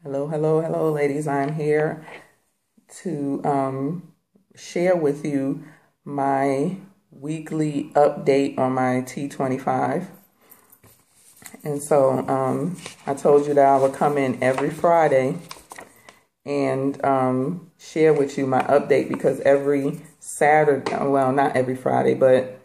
Hello, hello, hello, ladies. I'm here to share with you my weekly update on my T25. And so I told you that I would come in every Friday and share with you my update, because every Saturday, well, not every Friday, but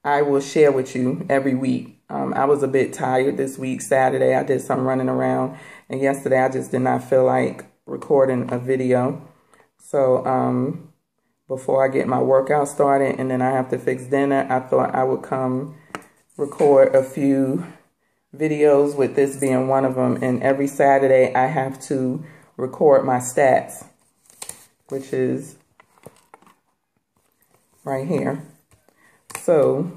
I will share with you every week. I was a bit tired this week. Saturday, I did some running around. And yesterday, I just did not feel like recording a video. So before I get my workout started and then I have to fix dinner, I thought I would come record a few videos, with this being one of them. And every Saturday, I have to record my stats, which is right here. So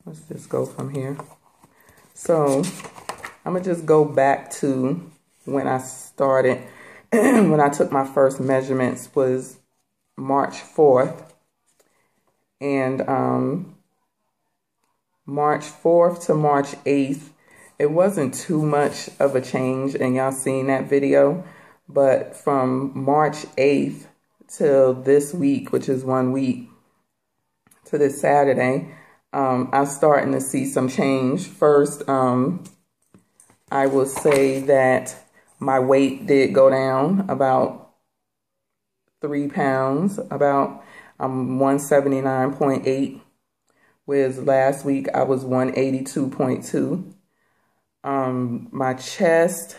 let's just go from here. So I'm gonna just go back to when I started. When I took my first measurements was March 4th. And March 4th to March 8th, it wasn't too much of a change, and y'all seen that video. But from March 8th till this week, which is 1 week, to this Saturday, I'm starting to see some change. First, I will say that my weight did go down about 3 pounds. I'm 179.8, whereas last week I was 182.2. My chest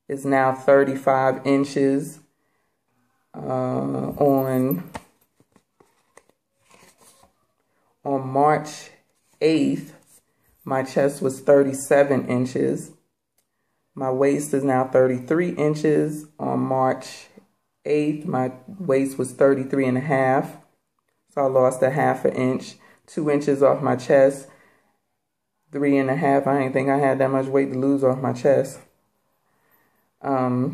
is now 35 inches. On March 8th, my chest was 37 inches. My waist is now 33 inches. On March 8th, my waist was 33 and a half. So I lost a half an inch, 2 inches off my chest, 3 and a half. I didn't think I had that much weight to lose off my chest. A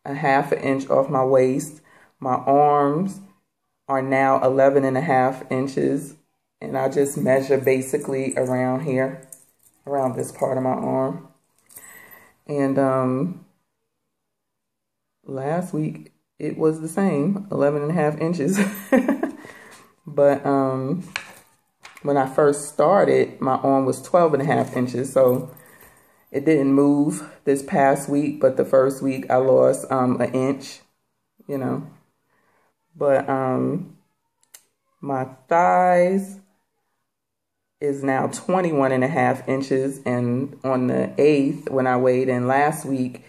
half an inch off my waist. My arms are now 11 and a half inches. And I just measure basically around here, around this part of my arm. And last week it was the same, 11 and a half inches. But when I first started, my arm was 12 and a half inches. So it didn't move this past week, but the first week I lost an inch, you know. But my thighs is now 21 and a half inches. And on the 8th, when I weighed in last week,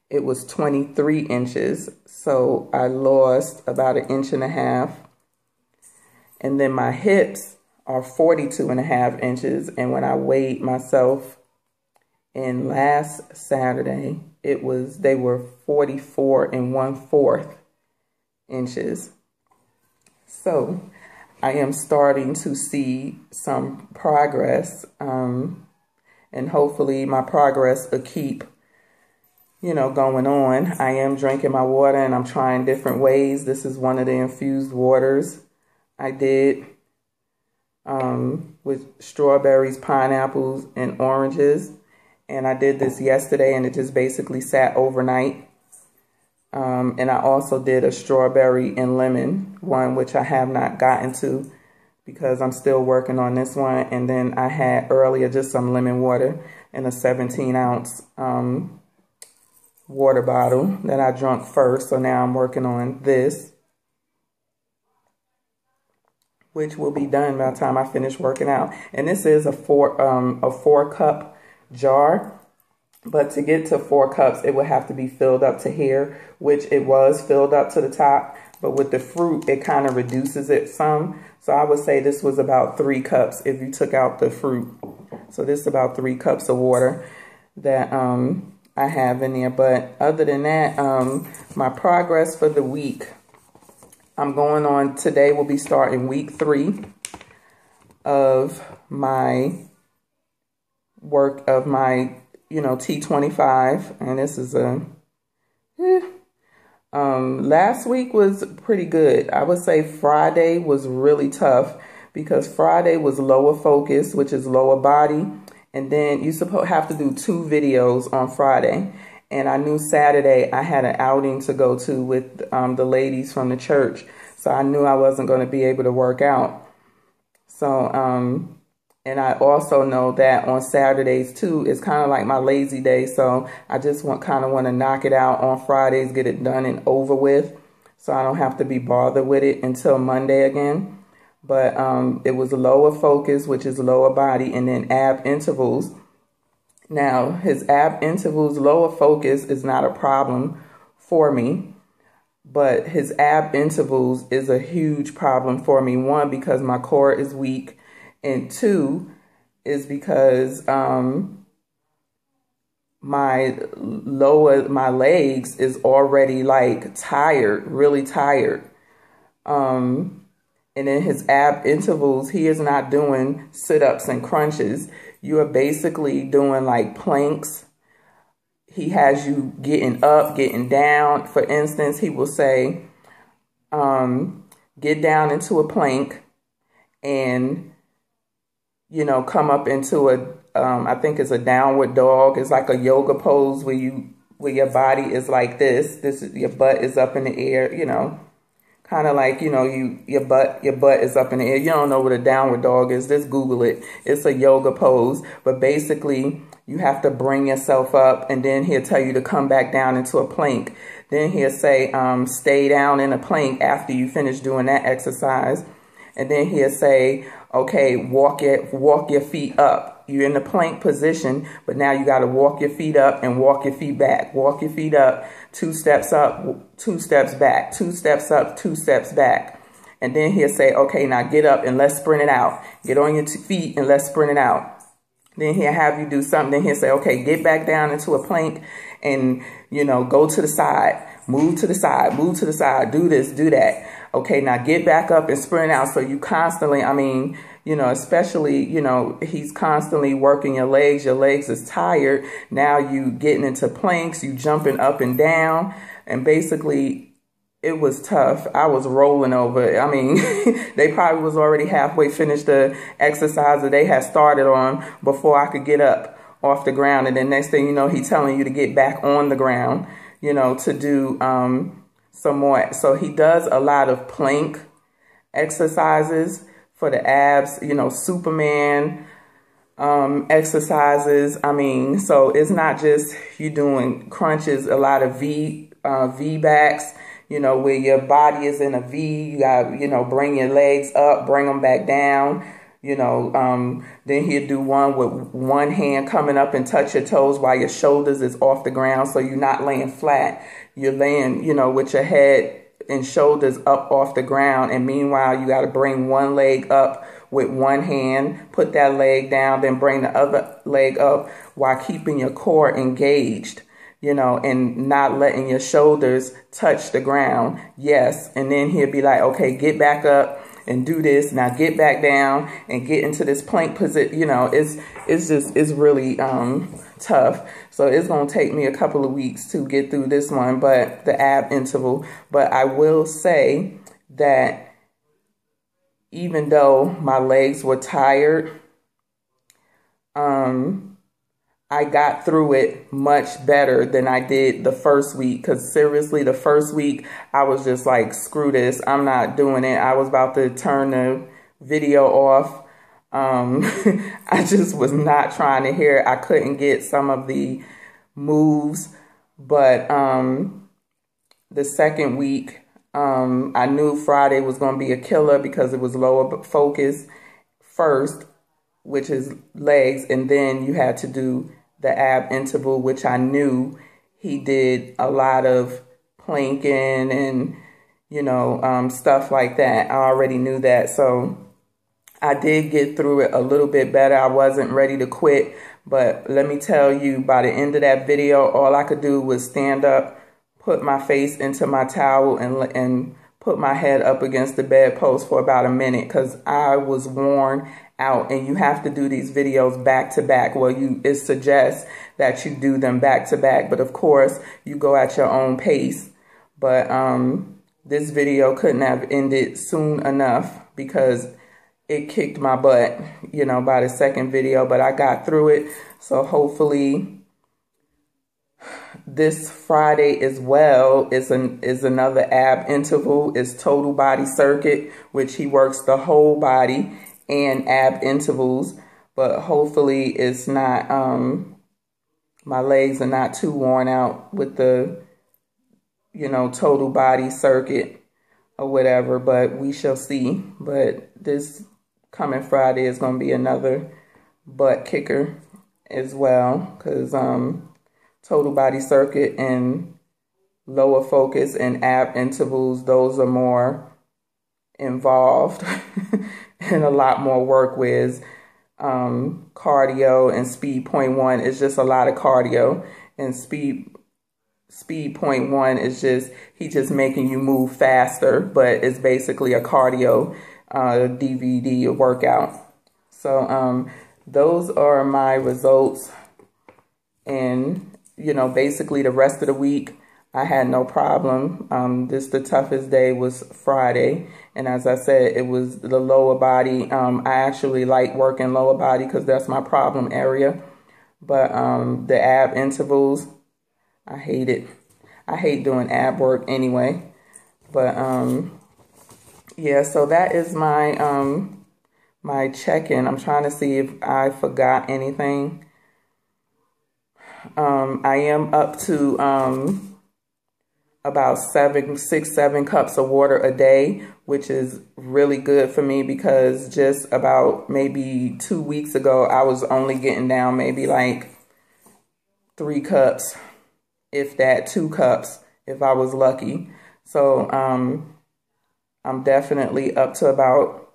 it was 23 inches. So I lost about an inch and a half. And then my hips are 42 and a half inches. And when I weighed myself in last Saturday, they were 44 and 1/4 inches. So I am starting to see some progress, and hopefully my progress will keep, going on. I am drinking my water, and I'm trying different ways. This is one of the infused waters I did with strawberries, pineapples, and oranges. And I did this yesterday, and it just basically sat overnight. And I also did a strawberry and lemon one, which I have not gotten to because I'm still working on this one. And then I had earlier just some lemon water in a 17-ounce water bottle that I drank first. So now I'm working on this, which will be done by the time I finish working out. And this is a 4-cup jar. But to get to 4 cups, it would have to be filled up to here, which it was filled up to the top. But with the fruit, it kind of reduces it some. So I would say this was about 3 cups if you took out the fruit. So this is about 3 cups of water that I have in there. But other than that, my progress for the week, I'm going on, today will be starting week 3 of my work of my T25, and this is last week was pretty good. I would say Friday was really tough because Friday was lower focus, which is lower body, And then you have to do 2 videos on Friday. And I knew Saturday I had an outing to go to with the ladies from the church. So I knew I wasn't going to be able to work out. So, and I also know that on Saturdays too, it's kind of like my lazy day. So I just kind of want to knock it out on Fridays, get it done and over with, so I don't have to be bothered with it until Monday again. But it was lower focus, which is lower body, and then ab intervals. Now, his ab intervals, lower focus is not a problem for me, but his ab intervals is a huge problem for me. 1, because my core is weak, and 2 is because my legs is already like tired, really tired. And in his ab intervals, he is not doing sit-ups and crunches. You are basically doing like planks. He has you getting up, getting down. For instance, he will say, get down into a plank and, you know, come up into a, I think it's a downward dog. It's like a yoga pose where your body is like this. Your butt is up in the air, you know. Kind of like, you know, your butt is up in the air. You don't know what a downward dog is. Just Google it. It's a yoga pose. But basically, you have to bring yourself up, and then he'll tell you to come back down into a plank. Then he'll say, stay down in a plank after you finish doing that exercise. And then he'll say, okay, walk your feet up. You're in the plank position, but now you got to walk your feet up and walk your feet back. Walk your feet up, 2 steps up, 2 steps back, 2 steps up, 2 steps back. And then he'll say, okay, now get up and let's sprint it out. Get on your feet and let's sprint it out. Then he'll have you do something. Then he'll say, okay, get back down into a plank and, you know, go to the side, move to the side, move to the side, do this, do that. Okay, now get back up and sprint out. So you constantly, I mean, you know, especially, you know, he's constantly working your legs. Your legs is tired. Now you getting into planks, you jumping up and down. And basically, it was tough. I was rolling over. I mean, they probably was already halfway finished the exercise that they had started on before I could get up off the ground. And then next thing you know, he's telling you to get back on the ground, you know, to do some more. So he does a lot of plank exercises for the abs, you know, Superman exercises. I mean, so it's not just you doing crunches, a lot of V backs, you know, where your body is in a V. You got, you know, bring your legs up, bring them back down. You know, then he'll do one with one hand coming up and touch your toes while your shoulders is off the ground. So you're not laying flat. You're laying, you know, with your head and shoulders up off the ground. And meanwhile, you got to bring one leg up with one hand, put that leg down, then bring the other leg up while keeping your core engaged, you know, and not letting your shoulders touch the ground. Yes. And then he'll be like, okay, get back up and do this. Now get back down and get into this plank position. You know, it's really tough. So it's going to take me a couple of weeks to get through this one, but the ab interval. But I will say that even though my legs were tired, I got through it much better than I did the first week. Because seriously, the first week, I was just like, screw this. I'm not doing it. I was about to turn the video off. I just was not trying to hear it. I couldn't get some of the moves. But the second week, I knew Friday was going to be a killer because it was lower focus first, which is legs. And then you had to do the ab interval, which I knew he did a lot of planking and, you know, stuff like that. I already knew that. So I did get through it a little bit better. I wasn't ready to quit. But let me tell you, by the end of that video, all I could do was stand up, put my face into my towel, and put my head up against the bedpost for about a minute because I was worn out. And you have to do these videos back to back. Well, it suggests that you do them back to back, but of course you go at your own pace. But this video couldn't have ended soon enough because it kicked my butt, you know, by the second video, but I got through it. So hopefully this Friday as well is another ab interval. It's total body circuit, which he works the whole body and ab intervals. But hopefully it's not, my legs are not too worn out with the, you know, total body circuit or whatever. But we shall see. But this coming Friday is going to be another butt kicker as well, because total body circuit and lower focus and ab intervals, those are more involved and a lot more work with cardio, and speed 0.1 is just a lot of cardio, and speed 0.1 is just, he just making you move faster, but it's basically a cardio DVD workout. So those are my results, and you know, basically the rest of the week I had no problem. The toughest day was Friday, and as I said, it was the lower body. I actually like working lower body because that's my problem area. But the ab intervals, I hate it. I hate doing ab work anyway. But yeah, so that is my my check-in. I'm trying to see if I forgot anything. I am up to about 6-7 cups of water a day, which is really good for me, because just about maybe 2 weeks ago, I was only getting down maybe like 3 cups, if that, 2 cups, if I was lucky. So I'm definitely up to about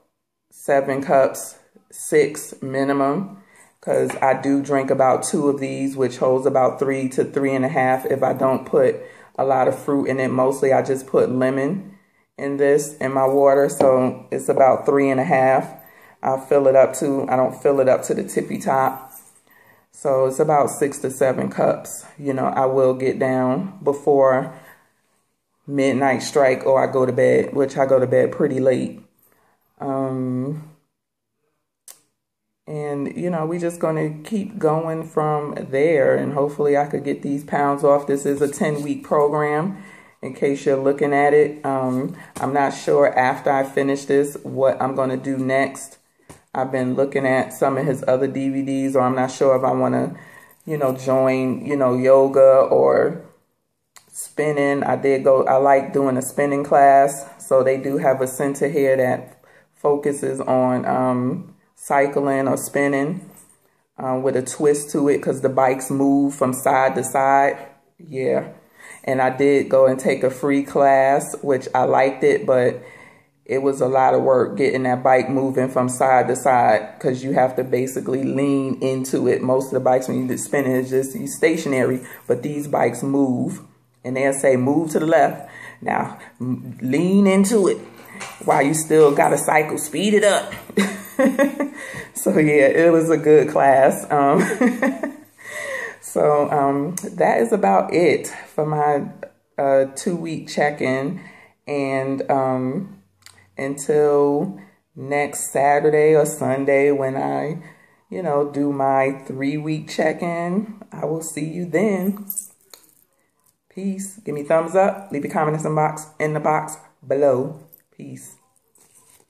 7 cups, 6 minimum, because I do drink about 2 of these, which holds about 3 to 3.5 if I don't put a lot of fruit in it. Mostly I just put lemon in this, in my water, so it's about 3.5. I'll fill it up to, I don't fill it up to the tippy top. So it's about 6 to 7 cups. You know, I will get down before midnight strike, or I go to bed, which I go to bed pretty late. And, you know, we just going to keep going from there, and hopefully I could get these pounds off. This is a 10-week program, in case you're looking at it. I'm not sure after I finish this what I'm going to do next. I've been looking at some of his other DVDs, or I'm not sure if I want to, you know, join, you know, yoga or spinning. I like doing a spinning class. So they do have a center here that focuses on cycling or spinning with a twist to it, because the bikes move from side to side. Yeah. And I did go and take a free class, which I liked it, but it was a lot of work getting that bike moving from side to side, because you have to basically lean into it. Most of the bikes, when you spin it, it's just you stationary, but these bikes move, and they'll say move to the left. Now lean into it while you still got to cycle, speed it up. So yeah, it was a good class. So that is about it for my 2-week check-in, and until next Saturday or Sunday when I, you know, do my 3-week check-in, I will see you then. Peace. Give me thumbs up. Leave a comment in the box below. Peace.